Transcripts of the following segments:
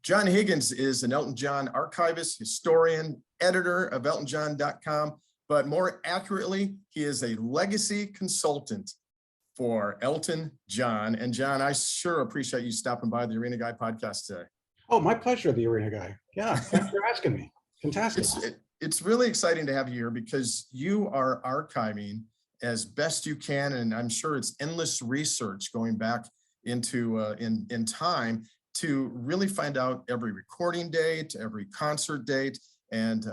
John Higgins is an Elton John archivist, historian, editor of ELTONJOHN.com, but more accurately, he is a legacy consultant for Elton John. And John, I sure appreciate you stopping by the Arena Guy podcast today. Oh, my pleasure, the Arena Guy. Yeah, thanks for asking me. Fantastic. It's really exciting to have you here because you are archiving as best you can, and I'm sure it's endless research going back into in time to really find out every recording date, every concert date. And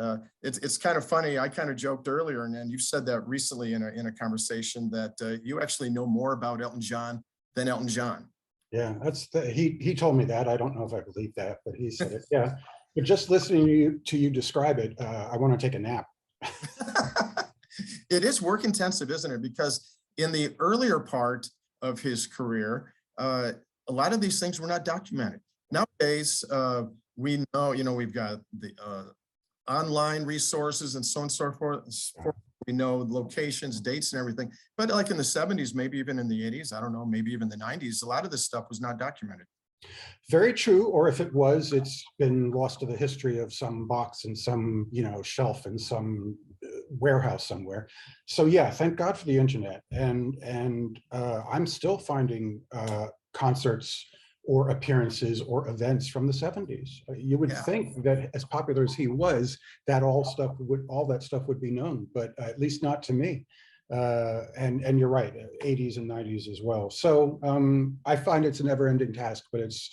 it's kind of funny. I kind of joked earlier, and you said that recently in a conversation that you actually know more about Elton John than Elton John. Yeah, he told me that. I don't know if I believe that, but he said it. Yeah, but just listening to you describe it, I want to take a nap. It is work intensive, isn't it? Because in the earlier part of his career, a lot of these things were not documented. Nowadays, we know, we've got the online resources and so on and so forth. We know locations, dates, and everything. But like in the 70s, maybe even in the 80s, I don't know, maybe even the 90s, a lot of this stuff was not documented. Very true. Or if it was, it's been lost to the history of some box and some, shelf in some warehouse somewhere. So yeah, thank God for the internet. And I'm still finding concerts or appearances or events from the 70s. You would think that as popular as he was, that all that stuff would be known, but at least not to me. And you're right, 80s and 90s as well. So I find it's a never-ending task, but it's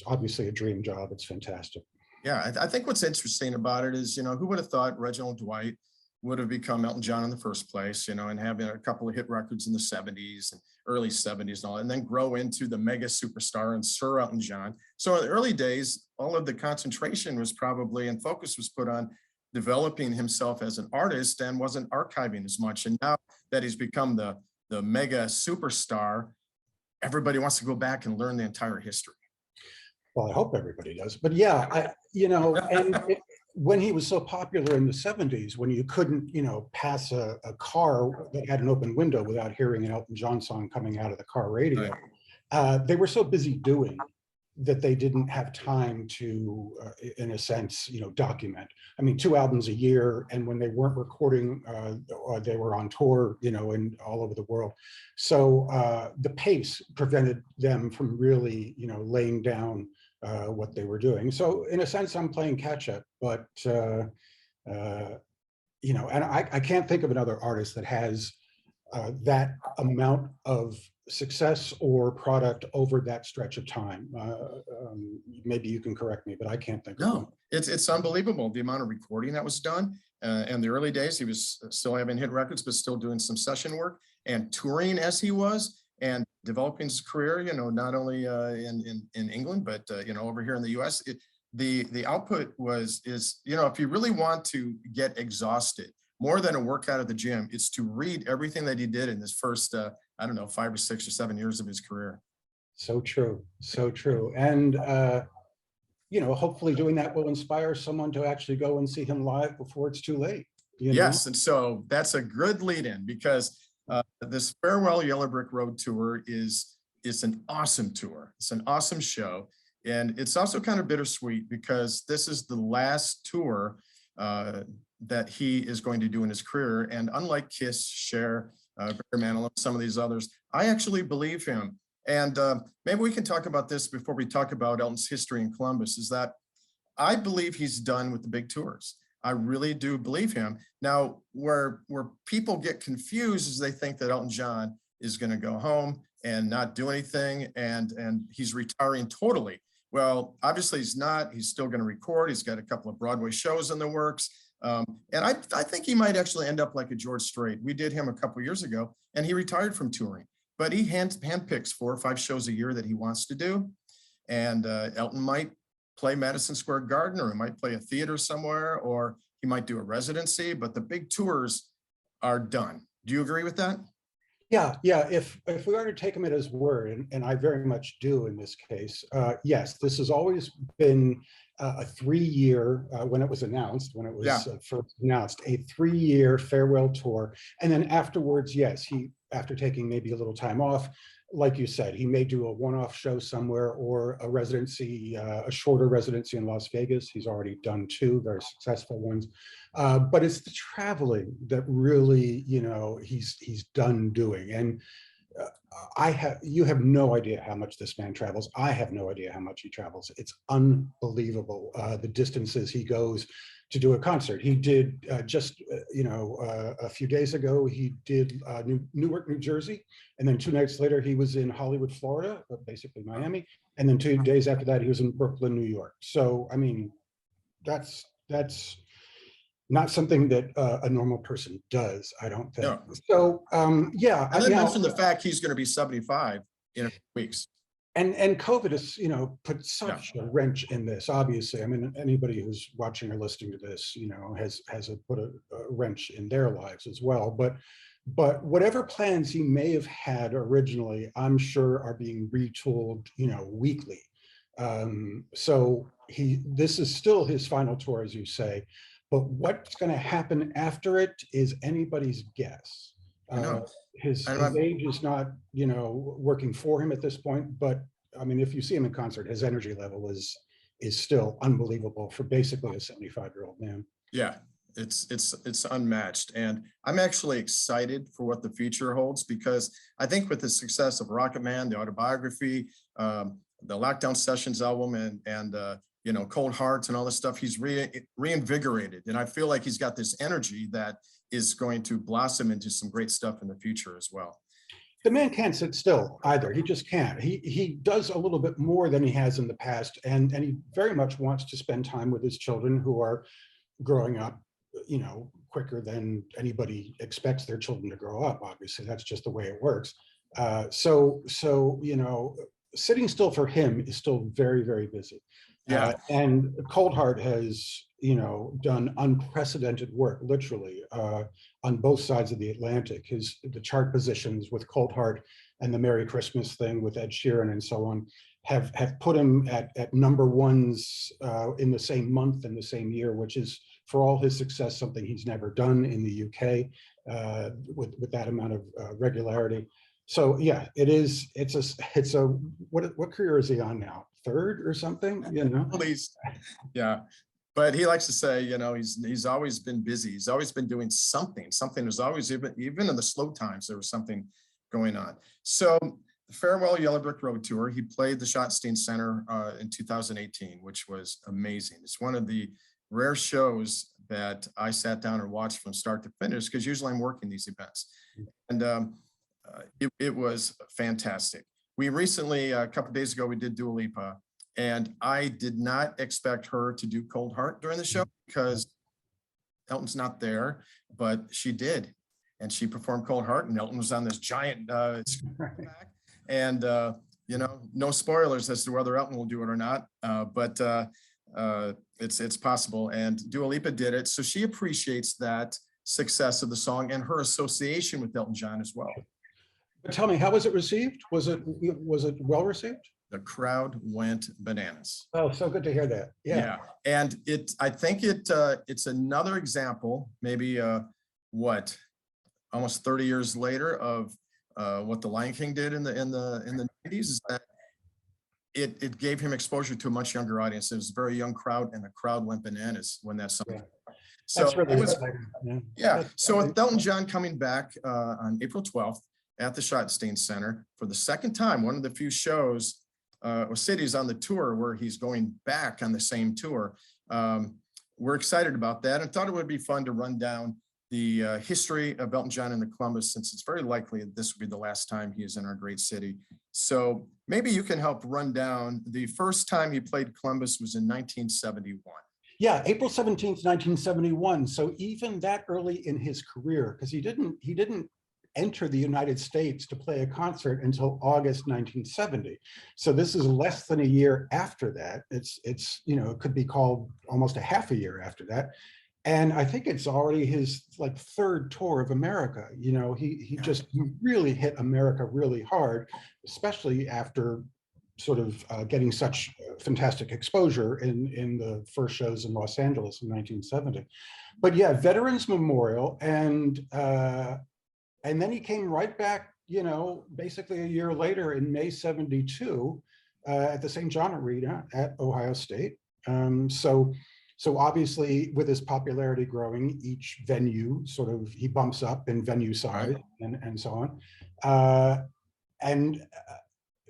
obviously a dream job. It's fantastic. Yeah, I think what's interesting about it is, who would have thought Reginald Dwight would have become Elton John in the first place, and having a couple of hit records in the 70s and early 70s and all, and then grow into the mega superstar and Sir Elton John. So in the early days, all of the concentration was probably, and focus was put on developing himself as an artist and wasn't archiving as much. And now that he's become the mega superstar, everybody wants to go back and learn the entire history. Well, I hope everybody does. But yeah, when he was so popular in the 70s, when you couldn't, pass a car that had an open window without hearing an Elton John song coming out of the car radio, they were so busy doing that they didn't have time to, in a sense, document. I mean, 2 albums a year, and when they weren't recording, they were on tour, and all over the world. So the pace prevented them from really, laying down what they were doing. So in a sense, I'm playing catch up, but and I can't think of another artist that has that amount of success or product over that stretch of time. Maybe you can correct me, but I can't think of No, it's unbelievable the amount of recording that was done. In the early days, he was still having hit records, but still doing some session work and touring as he was, and developing his career, not only in England, but over here in the US. The output is if you really want to get exhausted, more than a workout at the gym, it's to read everything that he did in his first, 5 or 6 or 7 years of his career. So true, so true. And, hopefully doing that will inspire someone to actually go and see him live before it's too late. Yes, and so that's a good lead in, because this Farewell Yellow Brick Road tour is an awesome tour. It's an awesome show. And it's also kind of bittersweet because this is the last tour that he is going to do in his career. And unlike Kiss, Cher, Barry Manilow, some of these others, I actually believe him. And maybe we can talk about this before we talk about Elton's history in Columbus, is that I believe he's done with the big tours. I really do believe him. Now, where people get confused is they think that Elton John is going to go home and not do anything, and he's retiring totally. Well, obviously he's not. He's still going to record. He's got a couple of Broadway shows in the works. And I think he might actually end up like a George Strait. We did him a couple of years ago, and he retired from touring. But he handpicks 4 or 5 shows a year that he wants to do. And Elton might play Madison Square Garden, or he might play a theater somewhere, or he might do a residency, but the big tours are done. Do you agree with that? Yeah. If we are to take him at his word, and I very much do in this case, yes, this has always been a 3-year, when it was first announced, a 3-year farewell tour. And then afterwards, yes, after taking maybe a little time off, like you said, he may do a one-off show somewhere or a residency, a shorter residency in Las Vegas. He's already done 2 very successful ones. But it's the traveling that really, he's done doing. And you have no idea how much this man travels. I have no idea how much he travels. It's unbelievable, the distances he goes to do a concert. He did a few days ago, he did Newark, New Jersey. And then 2 nights later, he was in Hollywood, Florida, basically Miami. And then 2 days after that, he was in Brooklyn, New York. So, I mean, that's not something that a normal person does, I don't think. No. So, yeah. And then mention the fact he's going to be 75 in a few weeks. And COVID has, put such a wrench in this, obviously. I mean, anybody who's watching or listening to this, has put a wrench in their lives as well. But whatever plans he may have had originally, I'm sure are being retooled, weekly. So this is still his final tour, as you say. But what's going to happen after it is anybody's guess. His age is not, working for him at this point. But I mean, if you see him in concert, his energy level is still unbelievable for basically a 75-year-old man. Yeah, it's unmatched, and I'm actually excited for what the future holds, because I think with the success of Rocket Man, the autobiography, the Lockdown Sessions album, and Cold Hearts and all this stuff, he's reinvigorated, and I feel like he's got this energy that is going to blossom into some great stuff in the future as well. The man can't sit still either. He just can't. He does a little bit more than he has in the past, and he very much wants to spend time with his children, who are growing up, quicker than anybody expects their children to grow up. Obviously, that's just the way it works. So sitting still for him is still very, very busy. Yeah. And Cold Heart has, done unprecedented work, literally, on both sides of the Atlantic. The chart positions with Cold Heart and the Merry Christmas thing with Ed Sheeran and so on have put him at #1s in the same month and the same year, which is, for all his success, something he's never done in the UK with that amount of regularity. So yeah, it's a what career is he on now? 3rd or something, At least, yeah. But he likes to say, he's always been busy. He's always been doing something. Something is always, even in the slow times, there was something going on. So the Farewell Yellow Brick Road Tour, he played the Schottenstein Center in 2018, which was amazing. It's one of the rare shows that I sat down and watched from start to finish, because usually I'm working these events. And it was fantastic. We recently, a couple of days ago, we did Dua Lipa, and I did not expect her to do Cold Heart during the show, because Elton's not there, but she did. And she performed Cold Heart, and Elton was on this giant and no spoilers as to whether Elton will do it or not, but it's possible. And Dua Lipa did it, so she appreciates that success of the song and her association with Elton John as well. But tell me, how was it received? Was it well received? The crowd went bananas. Oh, so good to hear that. Yeah. And I think it's another example, maybe almost 30 years later, of what the Lion King did in the 90s, is that it gave him exposure to a much younger audience. It was a very young crowd, and the crowd went bananas when that song. Yeah. So That's really it was, yeah. So with Elton John coming back on April 12th at the Schottenstein Center for the second time, one of the few shows or cities on the tour where he's going back on the same tour. We're excited about that, and thought it would be fun to run down the history of Elton John in the Columbus, since it's very likely that this will be the last time he is in our great city. So maybe you can help run down. The first time he played Columbus was in 1971. Yeah, April 17th, 1971. So even that early in his career, because he didn't enter the United States to play a concert until August 1970. So this is less than a year after that. It's it could be called almost a half a year after that. And I think it's already his third tour of America. He really hit America really hard, especially after sort of getting such fantastic exposure in the first shows in Los Angeles in 1970. But yeah, Veterans Memorial, and then he came right back, you know, basically a year later in May 72 at the St. John Arena at Ohio State. So obviously with his popularity growing, each venue sort of, he bumps up in venue size and so on. And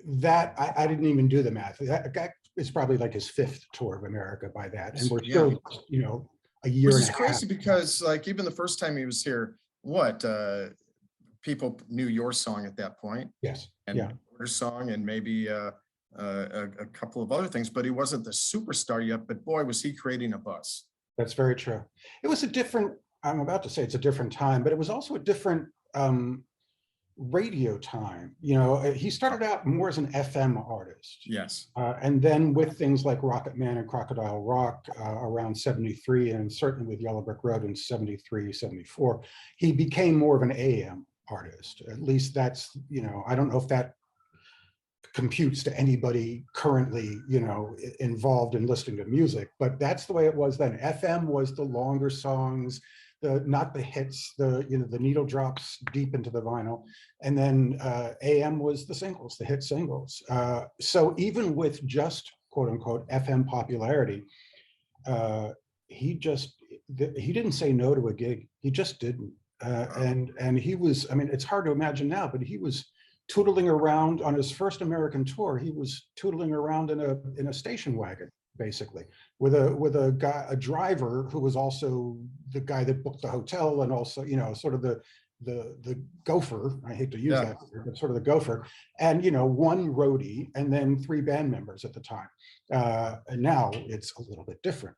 that, I didn't even do the math. That is probably like his 5th tour of America by that. And we're still, you know, a year and a half. Which is crazy because like even the first time he was here, people knew your song at that point. Yes. And your song and maybe a couple of other things, but he wasn't the superstar yet, but boy, was he creating a buzz. That's very true. It was a different, I'm about to say it's a different time, but it was also a different radio time. You know, he started out more as an FM artist. Yes. And then with things like Rocket Man and Crocodile Rock around 73, and certainly with Yellow Brick Road in 73, 74, he became more of an AM artist. At least that's, you know, I don't know if that computes to anybody currently, you know, involved in listening to music, but that's the way it was then. FM was the longer songs, not the hits, the needle drops deep into the vinyl, and then AM was the singles, the hit singles. So even with just quote unquote FM popularity, he didn't say no to a gig. He just didn't. And he was, I mean, it's hard to imagine now, but he was tootling around on his first American tour. He was tootling around in a station wagon, basically, with a driver who was also the guy that booked the hotel, and also, you know, sort of the gopher. I hate to use that word, but sort of the gopher, and, you know, 1 roadie and then 3 band members at the time. And now it's a little bit different.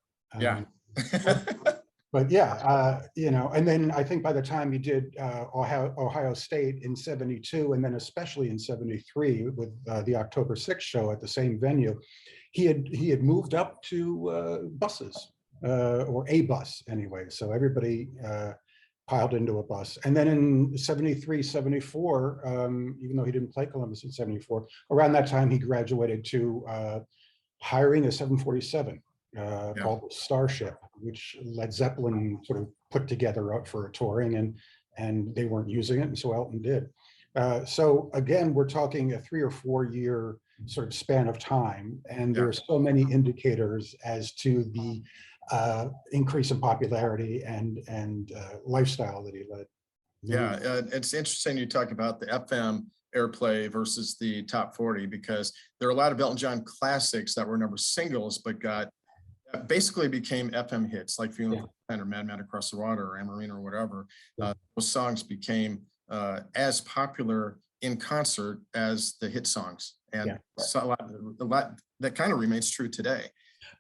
But yeah, you know, and then I think by the time he did Ohio State in 72, and then especially in 73 with the October 6th show at the same venue, he had moved up to buses, or a bus anyway. So everybody piled into a bus. And then in 73, 74, even though he didn't play Columbus in 74, around that time he graduated to hiring a 747. Called Starship, which Led Zeppelin sort of put together out for a touring, and they weren't using it, and so Elton did. So again, we're talking a 3 or 4 year sort of span of time, and there are so many indicators as to the increase in popularity and lifestyle that he led. Yeah, it's interesting you talk about the FM airplay versus the top 40, because there are a lot of Elton John classics that were number singles, but basically became FM hits, like Feeling for the Pain or Mad Across the Water or Amarina or whatever. Those songs became as popular in concert as the hit songs, and so a lot that kind of remains true today.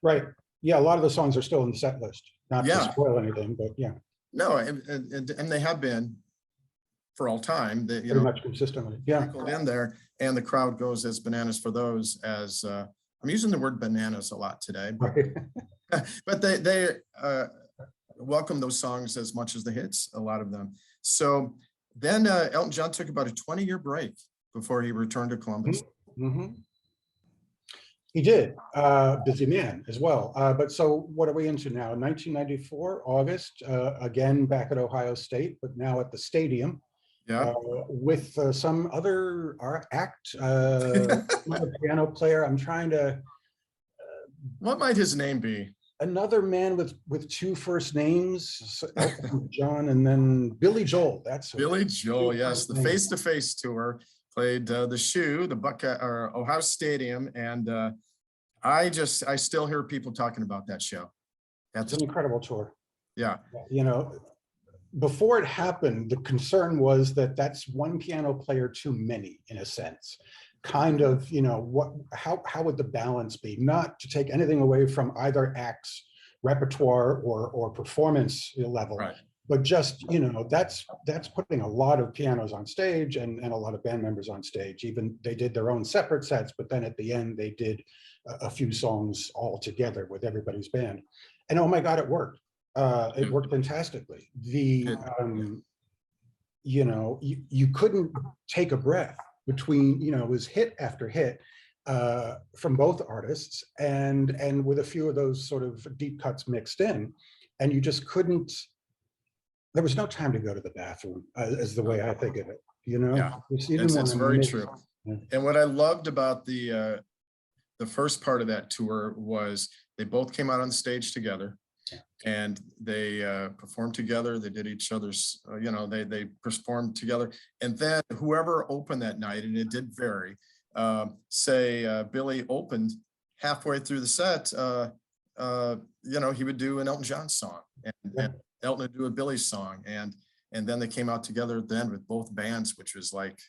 Right. Yeah, a lot of the songs are still in the set list. Not to spoil anything, but yeah. No, and they have been for all time. That, pretty much consistently. Yeah. In there, and the crowd goes as bananas for those. As I'm using the word bananas a lot today, but they welcome those songs as much as the hits, a lot of them. So then Elton John took about a 20-year break before he returned to Columbus. Mm-hmm. He did, busy man as well. But so what are we into now? 1994, August, again, back at Ohio State, but now at the stadium. With some other act, another piano player. I'm trying to. What might his name be? Another man with 2 first names, ELTON JOHN, and then Billy Joel. That's Billy Joel. Yes, the Face-to-Face tour played the Shoe, the Ohio Stadium, and I still hear people talking about that show. That's an incredible tour. Yeah, you know. Before it happened, the concern was that that's 1 piano player too many, in a sense. Kind of, you know, how would the balance be? Not to take anything away from either act's repertoire or performance level, but just, you know, that's putting a lot of pianos on stage and a lot of band members on stage. Even they did their own separate sets, but then at the end they did a few songs all together with everybody's band. And oh my God, it worked. It worked fantastically. You know, you couldn't take a breath between, you know, it was hit after hit from both artists, and with a few of those sort of deep cuts mixed in, and you just couldn't. There was no time to go to the bathroom, as the way I think of it. you know? Yeah, It's even it's when very it's, true. yeah. And what I loved about the first part of that tour was they both came out on stage together, and they performed together. They did each other's, they performed together. And then whoever opened that night, and it did vary, say Billy opened halfway through the set, he would do an Elton John song, and Elton would do a Billy song. And then they came out together at the end with both bands, which was like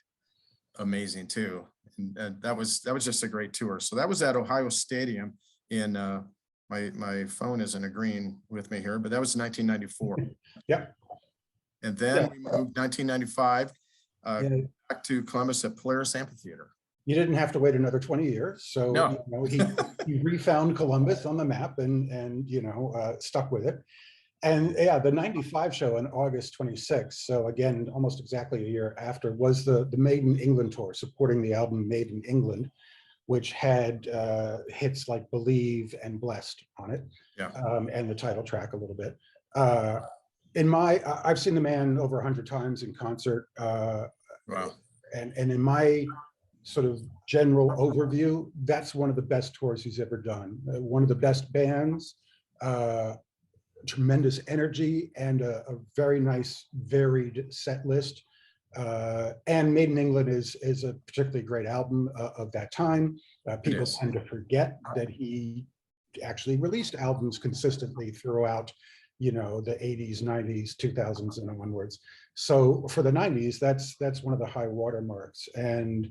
amazing too. And that was just a great tour. So that was at Ohio Stadium in my phone isn't agreeing with me here, but that was 1994. Yeah. And then we moved 1995 Yeah. back to Columbus at Polaris Amphitheater. You didn't have to wait another 20 years. So No. He refound Columbus on the map and stuck with it. And yeah, the 95 show on August 26th, so again, almost exactly a year after, was the Made in England tour, supporting the album Made in England, which had hits like Believe and Blessed on it, and the title track a little bit. I've seen the man over 100 times in concert. Wow. And in my sort of general overview, that's one of the best tours he's ever done. One of the best bands, tremendous energy, and a very nice, varied set list. And Made in England is a particularly great album of that time. People tend to forget that he actually released albums consistently throughout, the 80s, 90s, 2000s, and onwards. So for the 90s, that's one of the high watermarks. And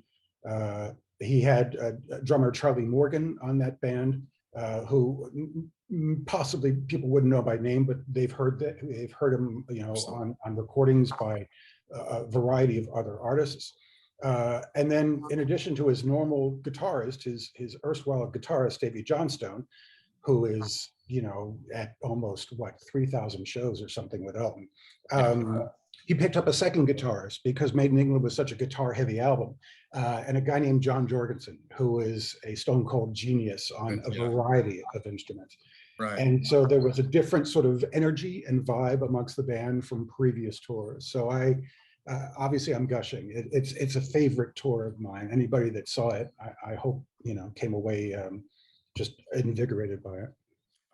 he had drummer Charlie Morgan on that band, who possibly people wouldn't know by name, but they've heard him, on recordings by a variety of other artists. And then in addition to his normal guitarist, his erstwhile guitarist, Davy Johnstone, who is, at almost 3,000 shows or something with Elton. He picked up a second guitarist because Made in England was such a guitar heavy album. And a guy named John Jorgensen, who is a stone cold genius on a variety of instruments. Right. And so there was a different sort of energy and vibe amongst the band from previous tours. So obviously I'm gushing. It's a favorite tour of mine. Anybody that saw it, I hope, came away just invigorated by it.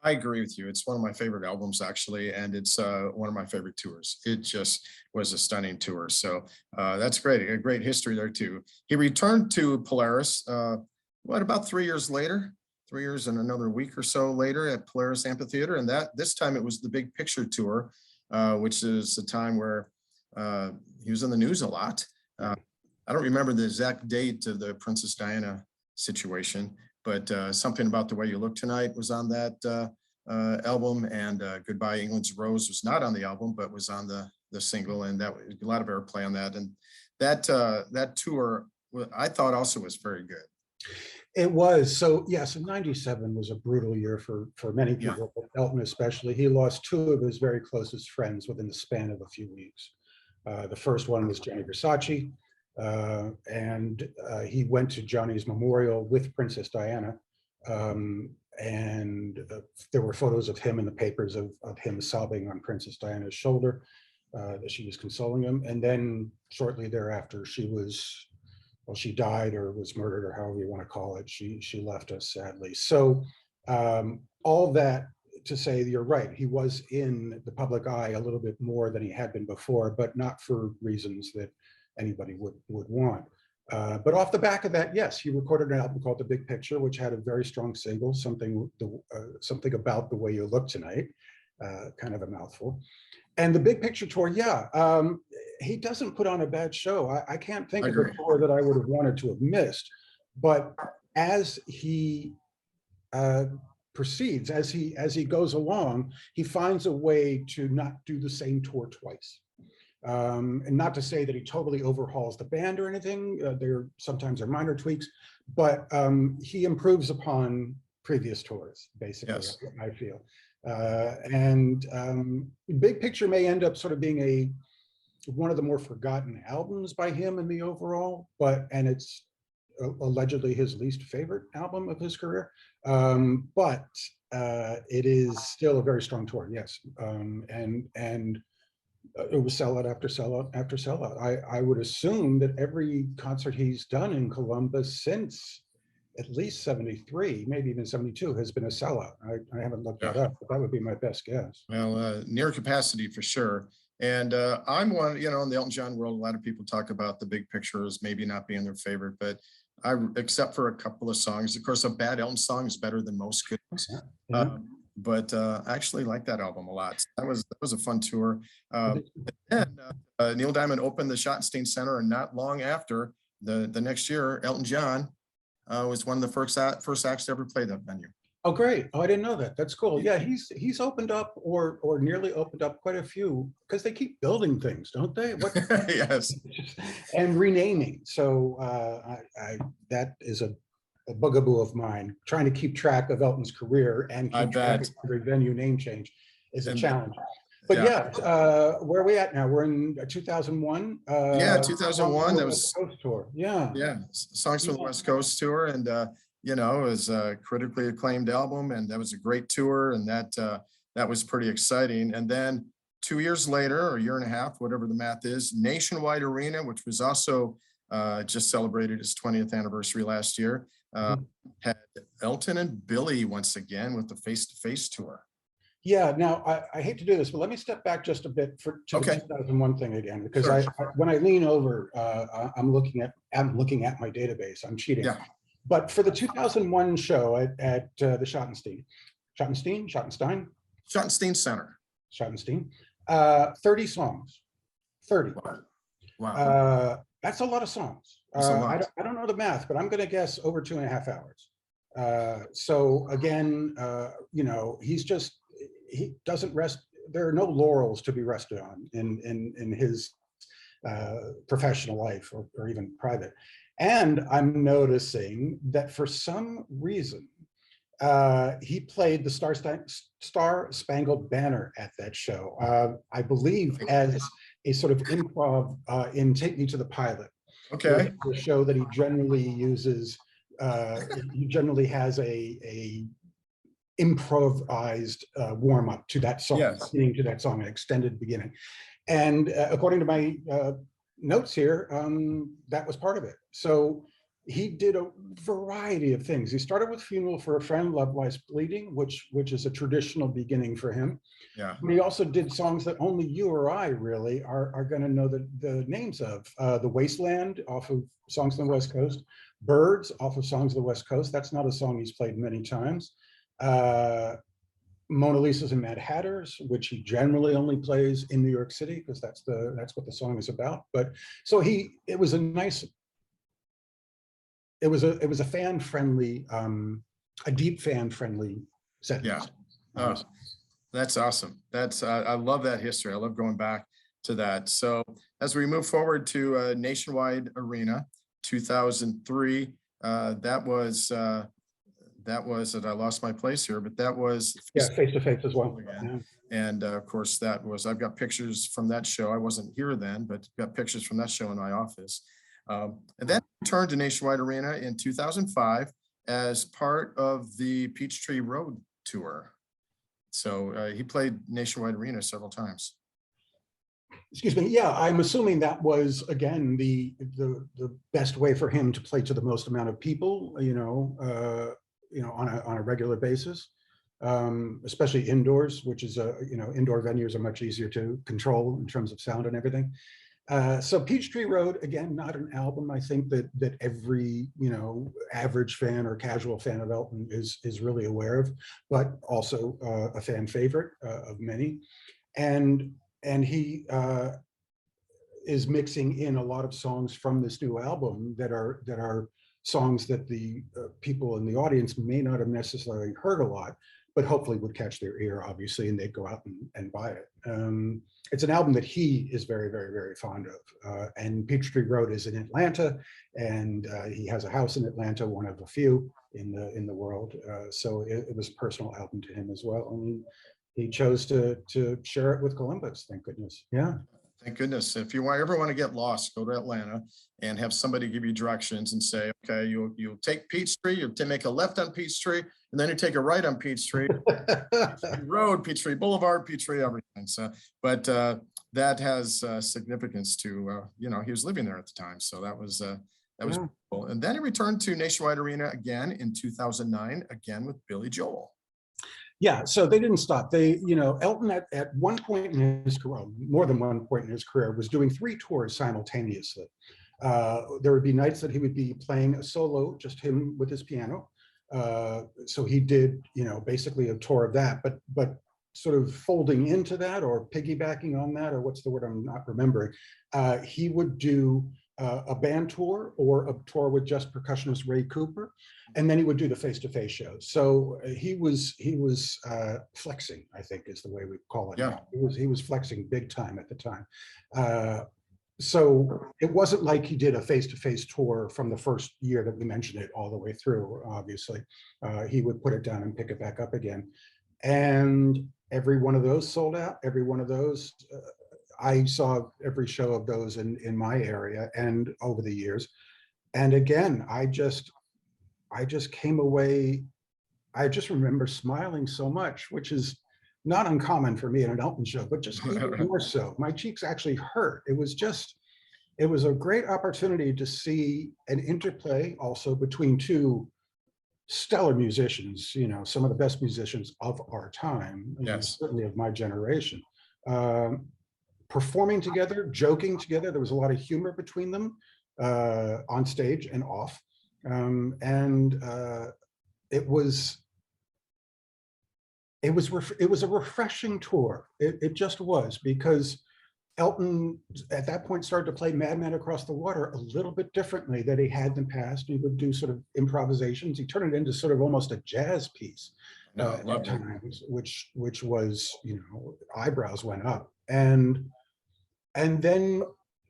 I agree with you. It's one of my favorite albums, actually, and it's one of my favorite tours. It just was a stunning tour. So that's great. A great history there, too. He returned to Polaris, about 3 years later, 3 years and another week or so later at Polaris Amphitheater. And this time it was the Big Picture Tour, which is a time where he was in the news a lot. I don't remember the exact date of the Princess Diana situation, but Something About the Way You Look Tonight was on that album, and Goodbye England's Rose was not on the album, but was on the single, and that was a lot of airplay on that. And that tour, I thought also was very good. It was. So yes, 97 was a brutal year for many people, but Elton especially. He lost two of his very closest friends within the span of a few weeks. The first one was Gianni Versace, and he went to Johnny's memorial with Princess Diana. And there were photos of him in the papers of him sobbing on Princess Diana's shoulder, that she was consoling him. And then shortly thereafter, she died or was murdered, or however you want to call it. She left us, sadly. So all that to say, you're right, he was in the public eye a little bit more than he had been before, but not for reasons that anybody would want. But off the back of that, yes, he recorded an album called The Big Picture, which had a very strong single, something About the Way You Look Tonight, kind of a mouthful. And the Big Picture Tour, he doesn't put on a bad show. I can't think of a tour that I would have wanted to have missed. But as he proceeds, as he goes along, he finds a way to not do the same tour twice. And not to say that he totally overhauls the band or anything. There sometimes are minor tweaks, but he improves upon previous tours, basically. Yes. I feel. And Big Picture may end up sort of being one of the more forgotten albums by him in the overall, and it's allegedly his least favorite album of his career. But it is still a very strong tour, yes. And It was sellout after sellout after sellout. I would assume that every concert he's done in Columbus since at least 73, maybe even 72, has been a sellout. I haven't looked that up, but that would be my best guess. Well, near capacity for sure. And I'm one, you know, in the Elton John world, a lot of people talk about the big picture as maybe not being their favorite, but except for a couple of songs. Of course, a bad Elton song is better than most good ones. Yeah. But I actually like that album a lot. That was a fun tour. And Neil Diamond opened the Schottenstein Center, and not long after, the next year, Elton John was one of the first acts to ever play that venue. Oh, great. Oh, I didn't know that. That's cool. Yeah, he's opened up or nearly opened up quite a few, because they keep building things, don't they? Yes. And renaming. So that is a bugaboo of mine. Trying to keep track of Elton's career and keep track of every venue name change is a challenge. But where are we at now? We're in 2001. 2001. That was Coast tour. Yeah. Songs from the West Coast tour, and you know, it was a critically acclaimed album, and that was a great tour, and that was pretty exciting. And then 2 years later, or a year and a half, whatever the math is, Nationwide Arena, which was also just celebrated its 20th anniversary last year, had Elton and Billy once again with the Face-to-Face tour. Yeah, now I hate to do this, but let me step back just a bit to the 2001 thing again, because when I lean over, I'm looking at my database. I'm cheating. Yeah. But for the 2001 show at the Schottenstein Center, 30 songs, 30. Wow. That's a lot of songs. I don't know the math, but I'm going to guess over 2.5 hours. So again, you know, he doesn't rest. There are no laurels to be rested on in his professional life or even private. And I'm noticing that for some reason, he played the Star Spangled Banner at that show, I believe as a sort of improv in Take Me to the Pilot. Okay. The show that he generally uses, he generally has a improvised warm-up to that song, beginning to that song, an extended beginning. And according to my notes here, that was part of it. So he did a variety of things. He started with Funeral for a Friend, Love Lies Bleeding, which is a traditional beginning for him. Yeah. But he also did songs that only you or I really are going to know the names of. The Wasteland off of Songs from the West Coast, Birds off of Songs of the West Coast. That's not a song he's played many times. Mona Lisa's and Mad Hatters, which he generally only plays in New York City because that's what the song is about. But so it was a fan friendly, a deep fan friendly set. Yeah. That's awesome. I love that history. I love going back to that. So as we move forward to Nationwide Arena, 2003, that was I lost my place here, but that was Face-to-Face as well. Yeah. And of course, I've got pictures from that show. I wasn't here then, but got pictures from that show in my office. And then returned to Nationwide Arena in 2005 as part of the Peachtree Road tour. So he played Nationwide Arena several times. Excuse me. Yeah, I'm assuming that was again the best way for him to play to the most amount of people. On a regular basis, especially indoors, which is indoor venues are much easier to control in terms of sound and everything. So Peachtree Road, again, not an album I think that every average fan or casual fan of Elton is really aware of, but also a fan favorite of many. And he is mixing in a lot of songs from this new album that are songs that the people in the audience may not have necessarily heard a lot, but hopefully would catch their ear, obviously, and they'd go out and buy it. It's an album that he is very, very, very fond of. And Peachtree Road is in Atlanta, and he has a house in Atlanta, one of a few in the world. So it was a personal album to him as well. And he chose to share it with Columbus, thank goodness. Yeah. Thank goodness. If you ever want to get lost, go to Atlanta and have somebody give you directions and say, okay, you'll take Peachtree, you make a left on Peachtree, and then you take a right on Peachtree, Peachtree Road, Peachtree Boulevard, Peachtree, everything. So, but that has significance to, you know, he was living there at the time. So that was Yeah. cool. And then he returned to Nationwide Arena again in 2009, again with Billy Joel. Yeah, so they didn't stop. They, you know, Elton at one point in his career, more than one point in his career, was doing 3 tours simultaneously. There would be nights that he would be playing a solo, just him with his piano. So he did, you know, basically a tour of that, but sort of folding into that or piggybacking on that, or what's the word I'm not remembering, he would do a band tour or a tour with just percussionist Ray Cooper, and then he would do the face-to-face shows. So he was flexing, I think is the way we call it. Yeah. He was flexing big time at the time. So it wasn't like he did a face-to-face tour from the first year that we mentioned it all the way through, obviously. He would put it down and pick it back up again. And every one of those sold out, every one of those. I saw every show of those in my area and over the years. And again, I just came away, I just remember smiling so much, which is not uncommon for me in an Elton show, but just even more so. My cheeks actually hurt. It was a great opportunity to see an interplay also between 2 stellar musicians, you know, some of the best musicians of our time, Yes. certainly of my generation. Performing together, joking together. There was a lot of humor between them on stage and off. It was a refreshing tour. It just was, because Elton at that point started to play Madman Across the Water a little bit differently than he had in the past. He would do sort of improvisations. He turned it into sort of almost a jazz piece at times, which was, you know, eyebrows went up. And then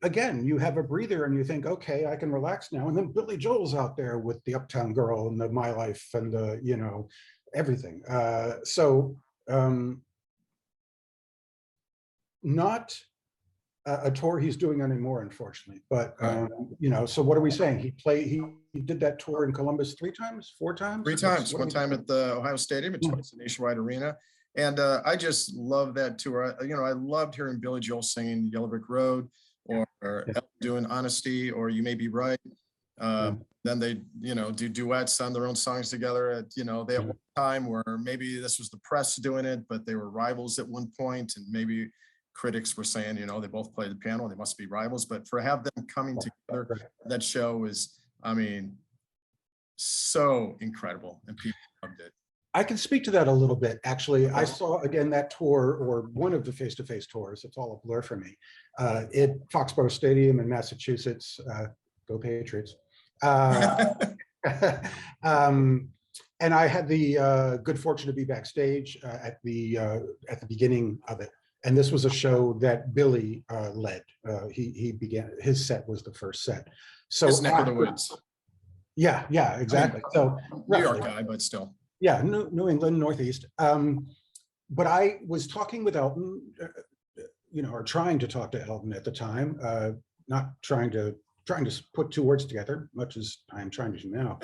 again, you have a breather and you think, okay, I can relax now. And then Billy Joel's out there with the Uptown Girl and the My Life and the, you know, everything. Not a tour he's doing anymore, unfortunately. But you know, so what are we saying? He did that tour in Columbus 3 times, 4 times? 3 times. One time at the Ohio Stadium and twice at Nationwide Arena. And I just love that tour. You know, I loved hearing Billy Joel singing Yellow Brick Road, or doing Honesty, or You May Be Right. Then they, you know, do duets on their own songs together. At, you know, they have one time where maybe this was the press doing it, but they were rivals at one point, and maybe critics were saying, you know, they both play the piano, they must be rivals. But for have them coming together, that show was, I mean, so incredible, and people loved it. I can speak to that a little bit. Actually, I saw again that tour, or one of the face-to-face tours. It's all a blur for me. At Foxborough Stadium in Massachusetts. Go Patriots! And I had the good fortune to be backstage at the beginning of it. And this was a show that Billy led. He began. His set was the first set. So his neck of the woods. Yeah, exactly. So New York guy, but still. Yeah, New England, Northeast. But I was talking with Elton, you know, or trying to talk to Elton at the time, not trying to put 2 words together, much as I'm trying to do now.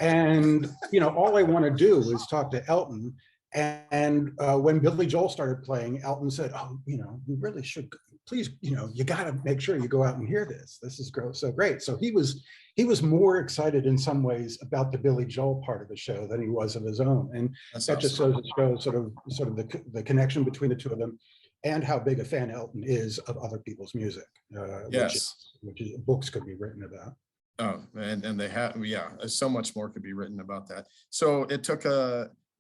And, you know, all I want to do is talk to Elton. And when Billy Joel started playing, Elton said, oh, you know, you really should, please, you know, you got to make sure you go out and hear this. This is so great. So he was more excited in some ways about the Billy Joel part of the show than he was of his own. And that just shows sort of the connection between the 2 of them, and how big a fan Elton is of other people's music. Which is books could be written about. Oh, and they have, yeah, so much more could be written about that. So it took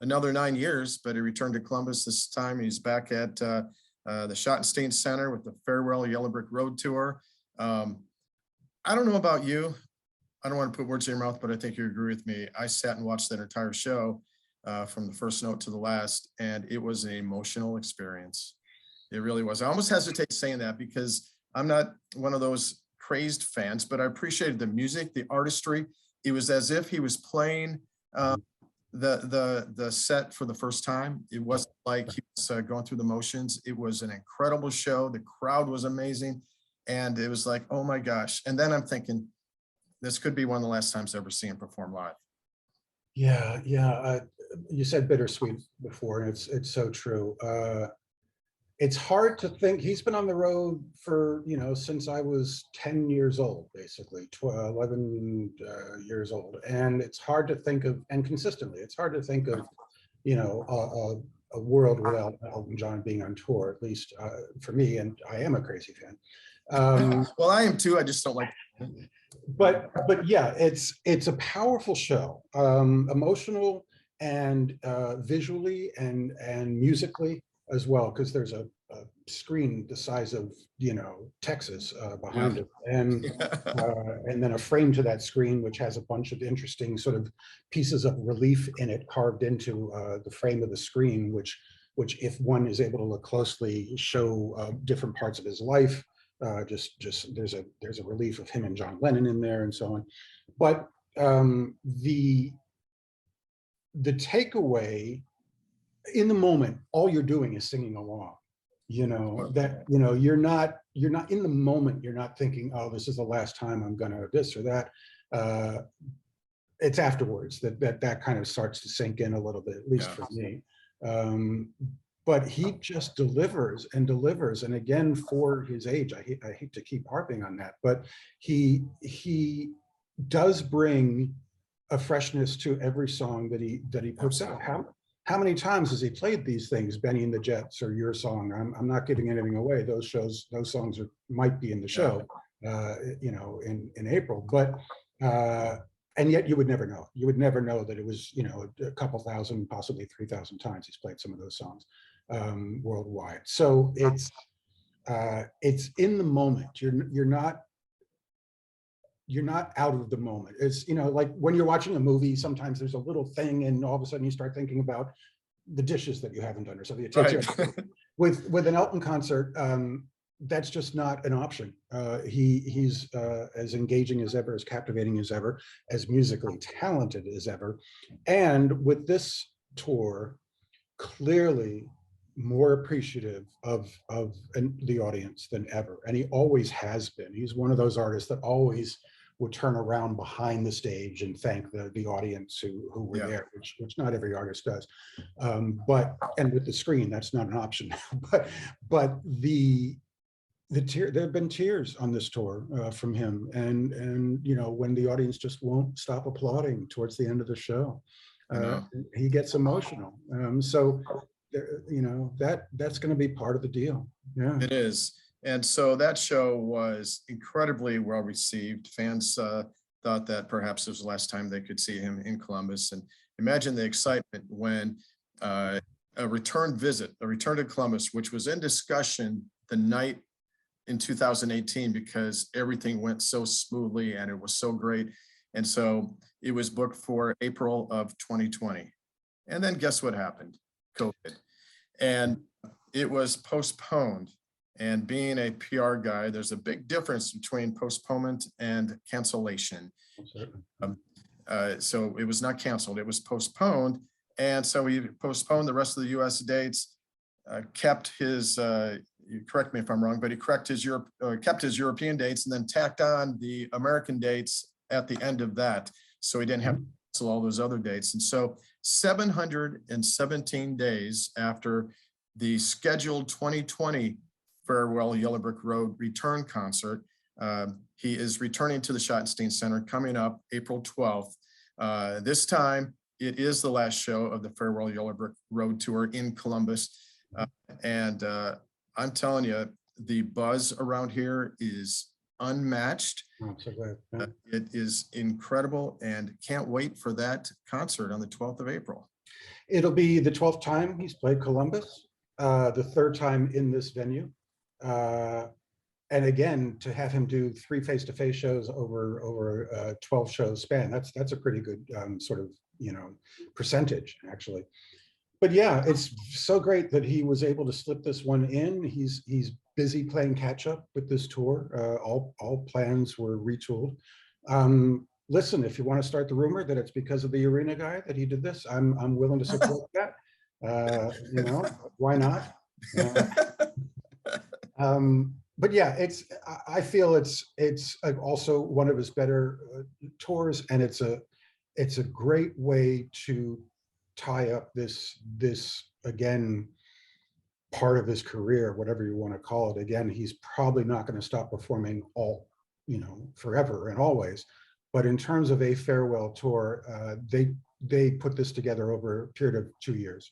another 9 years, but he returned to Columbus this time. He's back at the Schottenstein Center with the Farewell Yellow Brick Road tour. I don't know about you. I don't want to put words in your mouth, but I think you agree with me. I sat and watched that entire show from the first note to the last, and it was an emotional experience. It really was. I almost hesitate saying that because I'm not one of those crazed fans, but I appreciated the music, the artistry. It was as if he was playing the set for the first time. It wasn't like he was going through the motions. It was an incredible show. The crowd was amazing. And it was like, oh my gosh. And then I'm thinking, this could be one of the last times I ever see him perform live. Yeah. You said bittersweet before, and it's so true. it's hard to think. He's been on the road for, since I was 10 years old, basically 11 years old. And it's hard to think of, and consistently, it's hard to think of, a world without Elton John being on tour, at least for me. And I am a crazy fan. Well, I am too. I just don't like. But yeah, it's a powerful show, emotional and visually and musically as well, because there's a screen the size of Texas behind it, and then a frame to that screen which has a bunch of interesting sort of pieces of relief in it carved into the frame of the screen, which if one is able to look closely show different parts of his life. Just there's a relief of him and John Lennon in there and so on. But the takeaway, in the moment, all you're doing is singing along. You're not in the moment, you're not thinking, oh, this is the last time I'm gonna this or that. It's afterwards that kind of starts to sink in a little bit, at least for me. But he just delivers and delivers. And again, for his age, I hate to keep harping on that, but he does bring a freshness to every song that he puts out. How many times has he played these things, Benny and the Jets or Your Song? I'm not giving anything away. Those songs might be in the show, in April, but and yet you would never know. You would never know that it was, a couple thousand, possibly 3,000 times he's played some of those songs worldwide. So it's in the moment. You're not out of the moment. It's, like when you're watching a movie, sometimes there's a little thing and all of a sudden you start thinking about the dishes that you haven't done or something. It takes you with an Elton concert, that's just not an option. He's as engaging as ever, as captivating as ever, as musically talented as ever. And with this tour, clearly more appreciative of the audience than ever. And he always has been. He's one of those artists that always would turn around behind the stage and thank the audience who were there, which not every artist does. And with the screen, that's not an option. but there have been tears on this tour from him, and when the audience just won't stop applauding towards the end of the show, he gets emotional. So that's going to be part of the deal. Yeah, it is. And so that show was incredibly well received. Fans thought that perhaps it was the last time they could see him in Columbus. And imagine the excitement when a return to Columbus, which was in discussion the night in 2018, because everything went so smoothly and it was so great. And so it was booked for April of 2020. And then guess what happened? COVID. And it was postponed. And being a PR guy, there's a big difference between postponement and cancellation. So it was not canceled, it was postponed. And so he postponed the rest of the US dates, kept his, you correct me if I'm wrong, but he kept his European dates and then tacked on the American dates at the end of that. So he didn't have to cancel all those other dates. And so 717 days after the scheduled 2020 Farewell Yellow Brick Road return concert, he is returning to the Schottenstein Center coming up April 12th. This time, it is the last show of the Farewell Yellow Brick Road tour in Columbus. And I'm telling you, the buzz around here is unmatched. It is incredible, and can't wait for that concert on the 12th of April. It'll be the 12th time he's played Columbus, the 3rd time in this venue. And again, to have him do 3 face-to-face shows over a 12 show span, that's a pretty good sort of percentage, actually. But yeah, it's so great that he was able to slip this one in. He's busy playing catch up with this tour. All plans were retooled. Listen, if you want to start the rumor that it's because of the arena guy that he did this, I'm willing to support that. Why not? But yeah, I feel it's also one of his better tours, and it's a great way to tie up this again part of his career, whatever you want to call it. Again, he's probably not going to stop performing all, forever and always. But in terms of a farewell tour, they put this together over a period of 2 years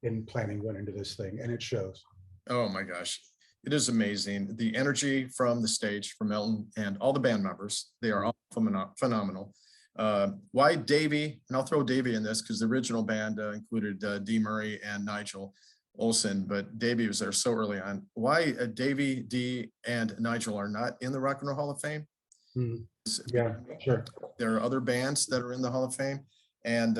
in planning went into this thing, and it shows. Oh my gosh. It is amazing. The energy from the stage, from Elton and all the band members, they are all phenomenal. Why Davey, and I'll throw Davey in this because the original band included Dee Murray and Nigel Olsen, but Davey was there so early on. Why Davey, Dee, and Nigel are not in the Rock and Roll Hall of Fame? Yeah, sure. There are other bands that are in the Hall of Fame, and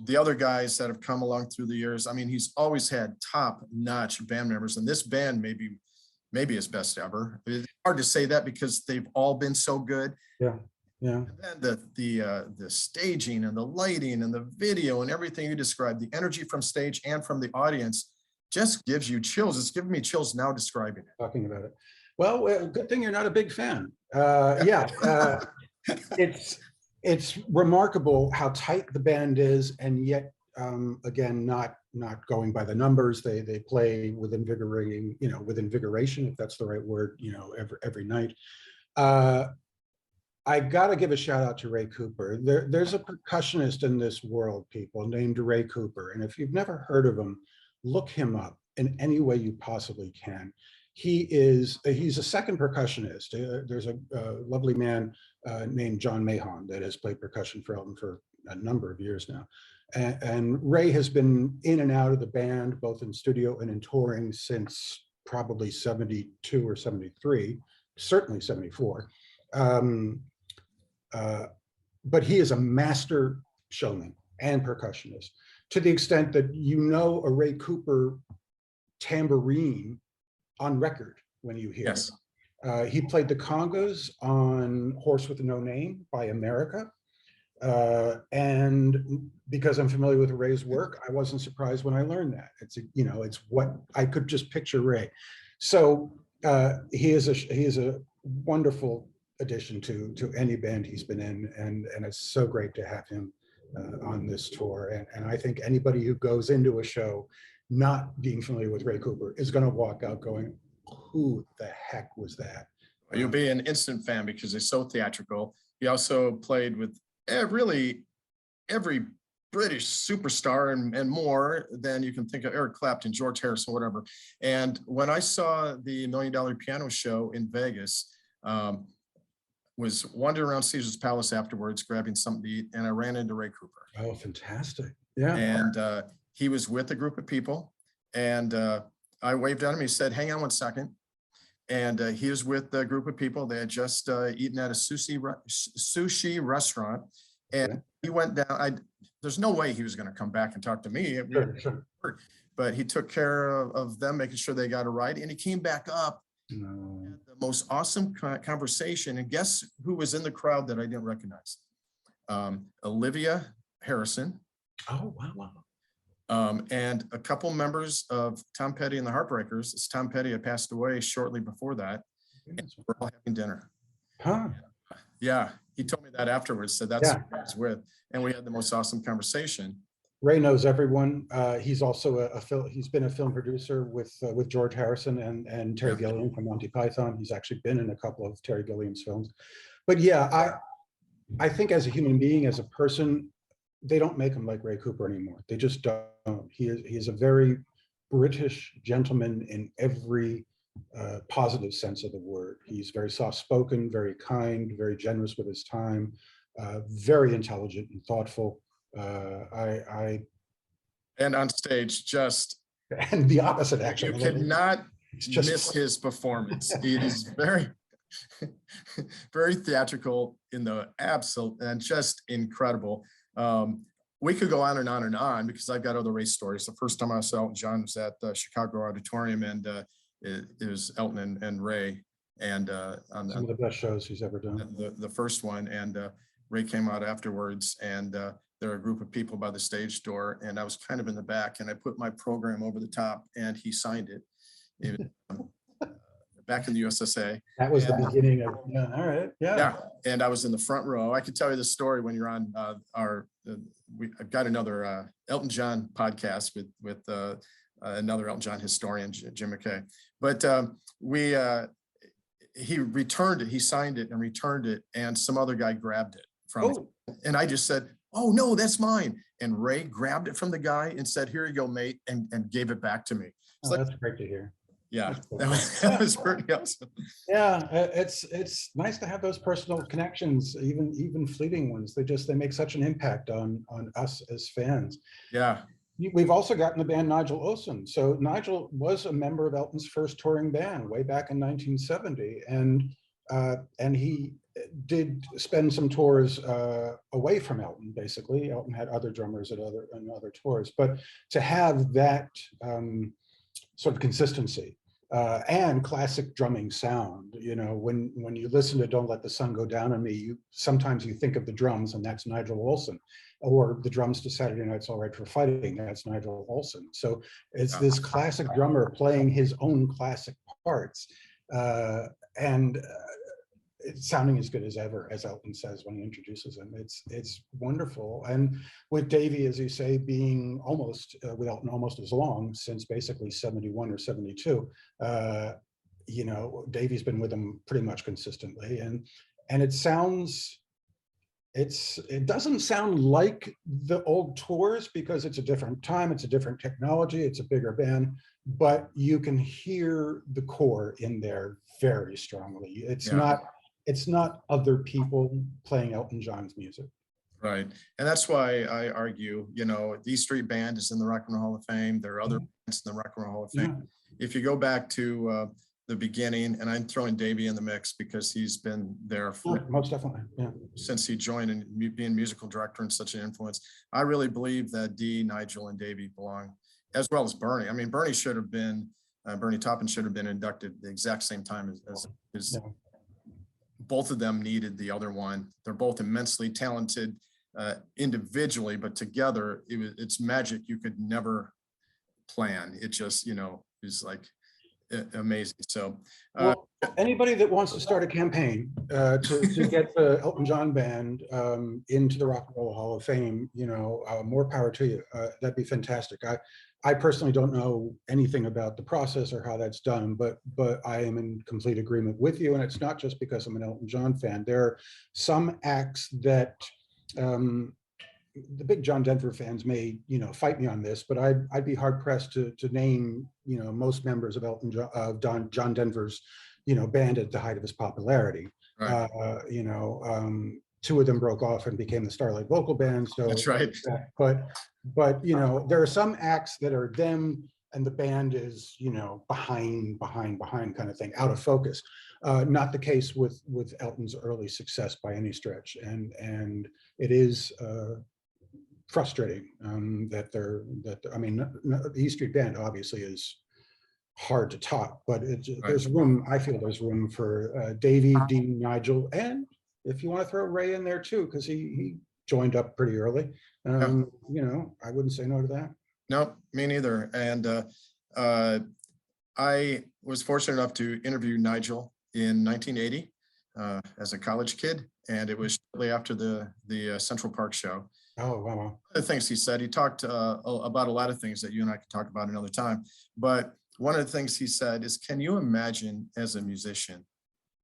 the other guys that have come along through the years. I mean, he's always had top-notch band members, and this band maybe his best ever. It's hard to say that because they've all been so good. Yeah. And then the staging and the lighting and the video and everything you described, the energy from stage and from the audience just gives you chills. It's giving me chills now describing it. Talking about it. Well, good thing you're not a big fan. It's remarkable how tight the band is, and yet again, not going by the numbers. They play with invigorating, with invigoration, if that's the right word, every night. I got to give a shout out to Ray Cooper. There's a percussionist in this world, people, named Ray Cooper. And if you've never heard of him, look him up in any way you possibly can. He's a second percussionist. There's a lovely man named John Mahon that has played percussion for Elton for a number of years now. And Ray has been in and out of the band, both in studio and in touring, since probably 72 or 73, certainly 74. But he is a master showman and percussionist, to the extent that a Ray Cooper tambourine on record when you hear it. He played the congas on Horse with No Name by America. And because I'm familiar with Ray's work, I wasn't surprised when I learned that. It's what I could just picture Ray. So he is a wonderful addition to any band he's been in, and it's so great to have him on this tour. And I think anybody who goes into a show not being familiar with Ray Cooper is going to walk out going, who the heck was that? You'll be an instant fan because he's so theatrical. He also played with really every British superstar and more than you can think of, Eric Clapton, George Harrison, whatever. And when I saw the $1 Million Piano Show in Vegas, was wandering around Caesar's Palace afterwards, grabbing something to eat, and I ran into Ray Cooper. Oh, fantastic. Yeah. And he was with a group of people, and I waved at him. He said, hang on one second. And he was with a group of people. They had just eaten at a sushi restaurant, and he went down. There's no way he was going to come back and talk to me. Sure. But he took care of them, making sure they got a ride, and he came back up. The most awesome conversation. And guess who was in the crowd that I didn't recognize? Olivia Harrison. Oh, wow. And a couple members of Tom Petty and the Heartbreakers. Tom Petty had passed away shortly before that. And we're all having dinner. Huh. Yeah, he told me that afterwards. So that's who I was with. And we had the most awesome conversation. Ray knows everyone. He's also he's been a film producer with George Harrison and Terry Gilliam from Monty Python. He's actually been in a couple of Terry Gilliam's films. But yeah, I think as a human being, as a person, they don't make him like Ray Cooper anymore. They just don't. He is a very British gentleman in every positive sense of the word. He's very soft-spoken, very kind, very generous with his time, very intelligent and thoughtful. And on stage, just and the opposite, actually. You cannot miss his performance. He is very, very theatrical in the absolute and just incredible. We could go on and on and on because I've got other race stories. The first time I saw Elton John was at the Chicago Auditorium, and it was Elton and Ray, and on some of the best shows he's ever done. The first one, and Ray came out afterwards, and there were a group of people by the stage door, and I was kind of in the back, and I put my program over the top, and he signed it. It was, back in the USSA. That was the beginning of, all right. Yeah. And I was in the front row. I could tell you the story when you're on I've got another Elton John podcast with another Elton John historian, Jim McKay. But he returned it, he signed it and returned it, and some other guy grabbed it from him. And I just said, oh no, that's mine. And Ray grabbed it from the guy and said, here you go, mate, and gave it back to me. Oh, that's great to hear. Yeah, that was pretty awesome. Yeah, it's nice to have those personal connections, even fleeting ones. They make such an impact on us as fans. Yeah. We've also gotten the band Nigel Olsen. So Nigel was a member of Elton's first touring band way back in 1970, and he did spend some tours away from Elton. Basically, Elton had other drummers on other tours, but to have that sort of consistency and classic drumming sound, you know, when you listen to "Don't Let the Sun Go Down on Me," sometimes you think of the drums, and that's Nigel Olsen. Or the drums to "Saturday Night's All Right for Fighting," that's Nigel Olsen. So it's this classic drummer playing his own classic parts, and sounding as good as ever, as Elton says when he introduces him. It's wonderful. And with Davey, as you say, being almost with Elton almost as long, since basically 71 or 72, you know, Davey's been with him pretty much consistently, and it sounds. It doesn't sound like the old tours because it's a different time, it's a different technology, it's a bigger band, but you can hear the core in there very strongly. It's not other people playing Elton John's music. Right. And that's why I argue, you know, the E Street Band is in the Rock and Roll Hall of Fame. There are other bands in the Rock and Roll Hall of Fame. If you go back to the beginning, and I'm throwing Davey in the mix because he's been there for most definitely, since he joined, and being musical director and such an influence. I really believe that Dee, Nigel, and Davey belong, as well as Bernie. I mean, Bernie should have been, Bernie Taupin should have been inducted the exact same time as both of them needed the other one. They're both immensely talented individually, but together it's magic you could never plan. It just, you know, is like amazing. So well, anybody that wants to start a campaign to get the Elton John band into the Rock and Roll Hall of Fame, you know, more power to you. That'd be fantastic. I personally don't know anything about the process or how that's done, but I am in complete agreement with you. And it's not just because I'm an Elton John fan. There are some acts that the big John Denver fans may, you know, fight me on this, but I'd be hard pressed to name, you know, most members of John Denver's, you know, band at the height of his popularity. Right. You know, two of them broke off and became the Starlight Vocal Band. So that's right. But you know, there are some acts that are them and the band is, you know, behind kind of thing, out of focus. Not the case with Elton's early success by any stretch, and it is frustrating I mean, the E Street Band obviously is hard to top, but there's room. I feel there's room for Davey, Dean, Nigel, and if you want to throw Ray in there too, because he joined up pretty early. You know, I wouldn't say no to that. No, me neither. And I was fortunate enough to interview Nigel in 1980 as a college kid, and it was shortly after the Central Park show. Oh, wow. One of the things he said, he talked about a lot of things that you and I could talk about another time, but one of the things he said is, can you imagine as a musician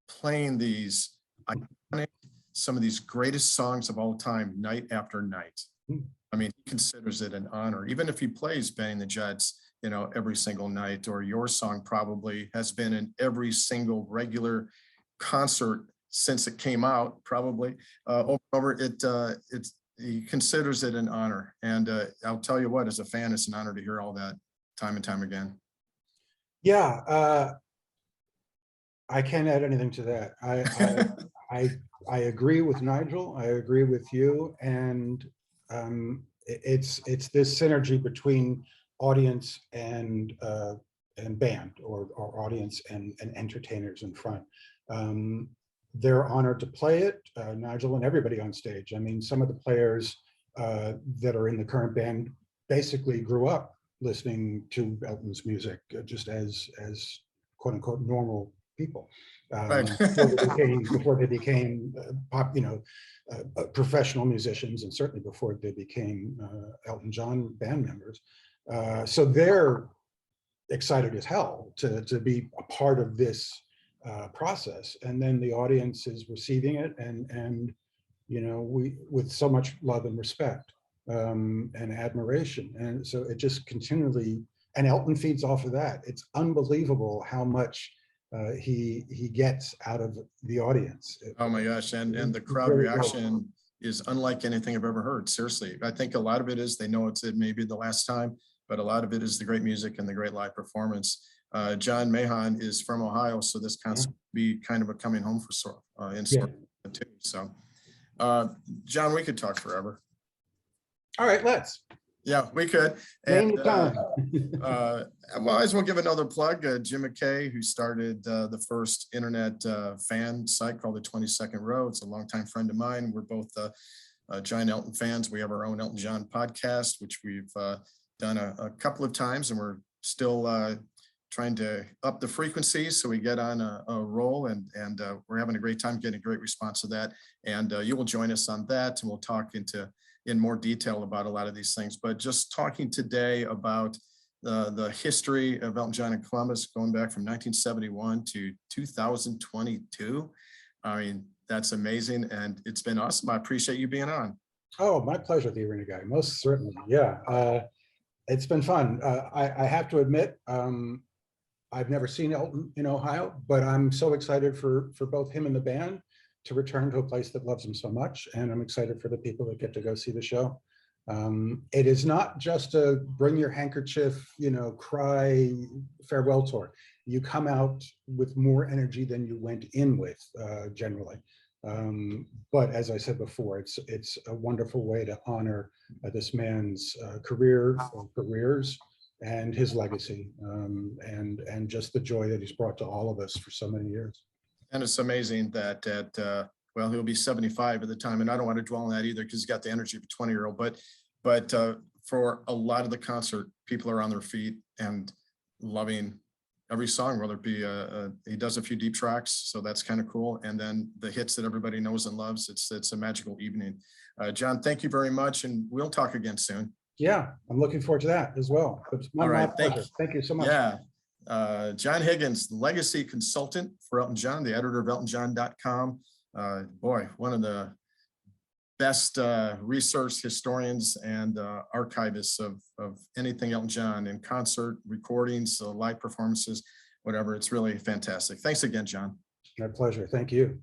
playing these iconic, some of these greatest songs of all time, night after night? I mean, he considers it an honor, even if he plays Banging the Jets, you know, every single night, or your song probably has been in every single regular concert since it came out, probably over it's he considers it an honor. And I'll tell you what, as a fan, it's an honor to hear all that time and time again. Yeah, I can't add anything to that. I agree with Nigel. I agree with you, and it's this synergy between audience and band, or audience and entertainers in front. They're honored to play it, Nigel and everybody on stage. I mean, some of the players that are in the current band basically grew up listening to Elton's music just as quote unquote normal people before they became professional musicians, and certainly before they became Elton John band members. So they're excited as hell to be a part of this process. And then the audience is receiving it, and you know, we with so much love and respect and admiration. And so it just continually, and Elton feeds off of that. It's unbelievable how much he gets out of the audience. Oh my gosh, and the crowd reaction is unlike anything I've ever heard. Seriously, I think a lot of it is they know it may be the last time, but a lot of it is the great music and the great live performance. John Mahon is from Ohio, so this concert will be kind of a coming home for in sort of too. So, John, we could talk forever. All right, let's. Yeah, we could. Name And, the time. well, I just want to give another plug. Jim McKay, who started the first internet fan site called the 22nd Row. It's a longtime friend of mine. We're both giant Elton fans. We have our own Elton John podcast, which we've done a couple of times, and we're still trying to up the frequencies so we get on a roll, and we're having a great time, getting a great response to that. And you will join us on that, and we'll talk in more detail about a lot of these things. But just talking today about the history of Elton John in Columbus, going back from 1971 to 2022. I mean, that's amazing, and it's been awesome. I appreciate you being on. Oh, my pleasure, the Arena Guy. Most certainly. Yeah, it's been fun. I have to admit, I've never seen Elton in Ohio, but I'm so excited for both him and the band to return to a place that loves him so much. And I'm excited for the people that get to go see the show. It is not just a bring your handkerchief, you know, cry farewell tour. You come out with more energy than you went in with, generally. But as I said before, it's a wonderful way to honor this man's career or careers and his legacy, and just the joy that he's brought to all of us for so many years. And it's amazing that well, he'll be 75 at the time, and I don't want to dwell on that either because he's got the energy of a 20-year-old. But for a lot of the concert, people are on their feet and loving every song, whether it be he does a few deep tracks, so that's kind of cool, and then the hits that everybody knows and loves. It's a magical evening. John, thank you very much, and we'll talk again soon. Yeah, I'm looking forward to that as well. All right, thank you so much. Yeah. John Higgins, legacy consultant for Elton John, the editor of ELTONJOHN.com. Boy, one of the best research historians and archivists of anything Elton John, in concert, recordings, live performances, whatever. It's really fantastic. Thanks again, John. My pleasure. Thank you.